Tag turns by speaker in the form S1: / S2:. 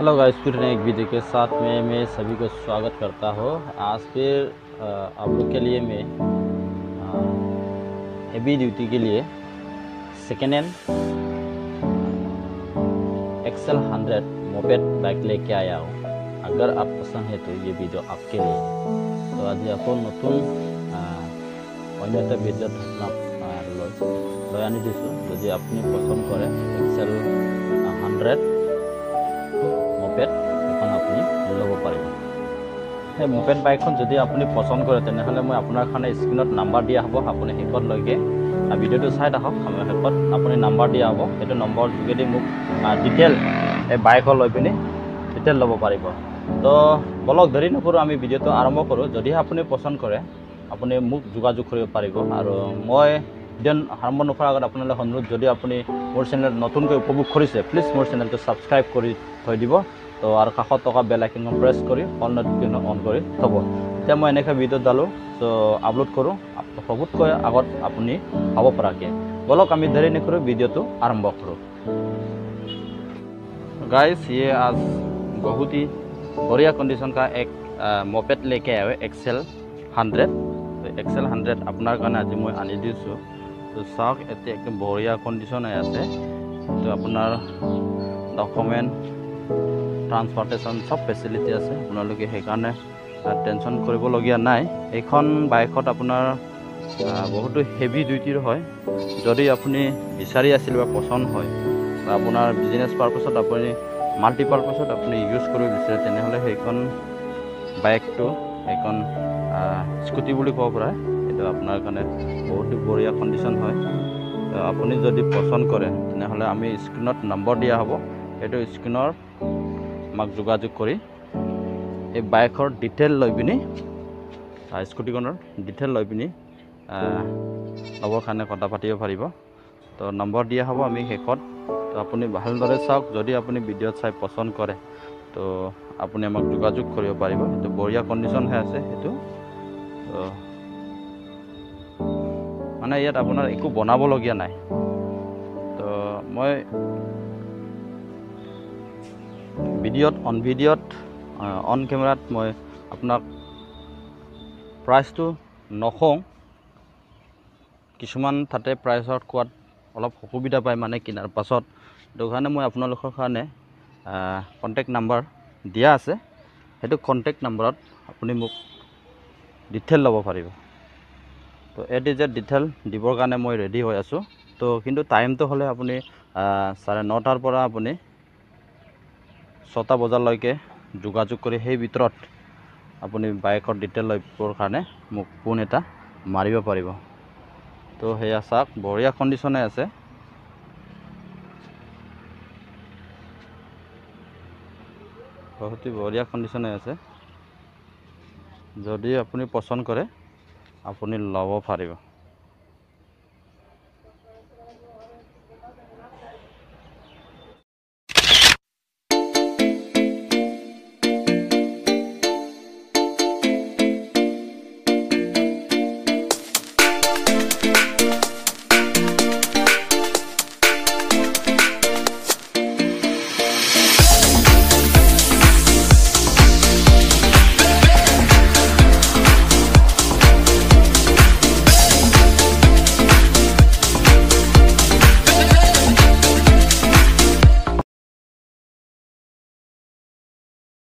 S1: Hello guys, फिर एक video के साथ में मैं सभी को स्वागत करता हूँ। आज फिर आप लोग के लिए मैं हेवी ड्यूटी के लिए second hand XL 100 moped bike लेके आया हूँ। अगर आप पसंद है तो ये वीडियो आपके लिए। तो आज आपको नतून अन्य एक वीडियो লৈ আনি দিছোঁ। যদি আপুনি পচন্দ কৰে एक्सेल 100 मोपेड এখন আপুনি ল'ব পাৰিব। সেই মোপেড বাইকখন যদি আপুনি পচন্দ কৰে তেনেহ'লে মই আপোনাৰ কাৰণে স্ক্ৰীনত নাম্বাৰ দিয়া হ'ব। আপুনি শেষতলৈকে ভিডিঅ'টো চাই থাকক। শেষত আপুনি নাম্বাৰ দিয়া হ'ব। সেইটো নম্বৰৰ যোগেদি মোক ডিটেইল এই বাইকৰ লৈ পিনি ডিটেইল ল'ব পাৰিব। তো বলক দেৰি নকৰোঁ, আমি ভিডিঅ'টো আৰম্ভ কৰোঁ। যদিহে আপুনি পচন্দ কৰে আপুনি মোক যোগাযোগ কৰিব পাৰিব। আৰু মই ভিডিঅ' আৰম্ভ নকৰাৰ আগত আপোনালৈ অনুৰোধ, যদি আপুনি মোৰ চেনেল নতুনকৈ উপভোগ কৰিছে প্লিজ মোৰ চেনেলটো ছাবস্ক্ৰাইব কৰি থৈ দিব। তো আৰু কাষত থকা বেল আইকনখন প্ৰেছ কৰি অল নটিফিকেশ্যন অন কৰি থ'ব। এতিয়া মই এনেকৈ ভিডিঅ' ডালো আপলোড কৰোঁ সবতকৈ আগত আপুনি পাব পৰাকৈ। বলক আমি দেৰি নকৰোঁ, ভিডিঅ'টো आरंभ करो। गाइस, ये आज बहुत ही बढ़िया कंडीशन का एक मोपेड लेके आए एक्सेल 100। तो एक्सेल 100 अपना कारण आज मैं आनी दिसो। तो चाक एते एकदम बढ़िया कंडीशन আছে। तो अपनार डकुमेंट ट्रांसपोर्टेशन सब फैसिलिटी আছে। আপোনালোকে সেইকাৰণে টেনশন কৰিবলগীয়া নাই। এইখন বাইকত আপোনাৰ বহুতো হেভি ডিউটিৰ হয়। যদি আপুনি বিচাৰি আছিল বা পছন্দ হয় বা আপোনাৰ বিজনেছ পাৰপাছত আপুনি মাল্টিপাৰপাছত আপুনি ইউজ কৰিব বিচাৰে তেনেহ'লে সেইখন বাইকটো সেইখন স্কুটি বুলি ক'ব পাৰে। এইটো আপোনাৰ কাৰণে বহুত বঢ়িয়া কণ্ডিশ্যন হয়। তো আপুনি যদি পছন্দ কৰে তেনেহ'লে আমি স্ক্ৰীনত নম্বৰ দিয়া হ'ব। এইটো স্ক্ৰীনৰ আমাক যোগাযোগ কৰি এই বাইকৰ ডিটেইল লৈ পিনি স্কুটিখনৰ ডিটেইল লৈ পিনি ল'বৰ কাৰণে কথা পাতিব পাৰিব। তো নম্বৰ দিয়া হ'ব আমি শেষত। তো আপুনি ভালদৰে চাওক। যদি আপুনি ভিডিঅ'ত চাই পছন্দ কৰে তো আপুনি আমাক যোগাযোগ কৰিব পাৰিব। এইটো বঢ়িয়া কণ্ডিশ্যনহে আছে। সেইটো মানে ইয়াত আপোনাৰ একো বনাবলগীয়া নাই। তো মই ভিডিঅ'ত অন কেমেৰাত মই আপোনাক প্ৰাইচটো নকওঁ। কিছুমান তাতে প্ৰাইচত কোৱাত অলপ অসুবিধা পায় মানে কিনাৰ পাছত। সেইটো কাৰণে মই আপোনালোকৰ কাৰণে কণ্টেক্ট নাম্বাৰ দিয়া আছে। সেইটো কণ্টেক্ট নাম্বাৰত আপুনি মোক ডিটেইল ল'ব পাৰিব। তো এ টু জেড ডিটেইল দিবৰ কাৰণে মই ৰেডি হৈ আছোঁ। তো কিন্তু টাইমটো হ'লে আপুনি 9:30 পৰা আপুনি 6টা বজালৈকে যোগাযোগ কৰি সেই ভিতৰত আপুনি বাইকৰ ডিটেইল ল'বৰ কাৰণে মোক ফোন এটা মাৰিব পাৰিব। তো সেয়া চাওক, বঢ়িয়া কণ্ডিশ্যনে আছে। বহুত বঢ়িয়া কণ্ডিশ্যনে আছে। যদি আপুনি পছন্দ কৰে আপুনি ল'ব পাৰিব।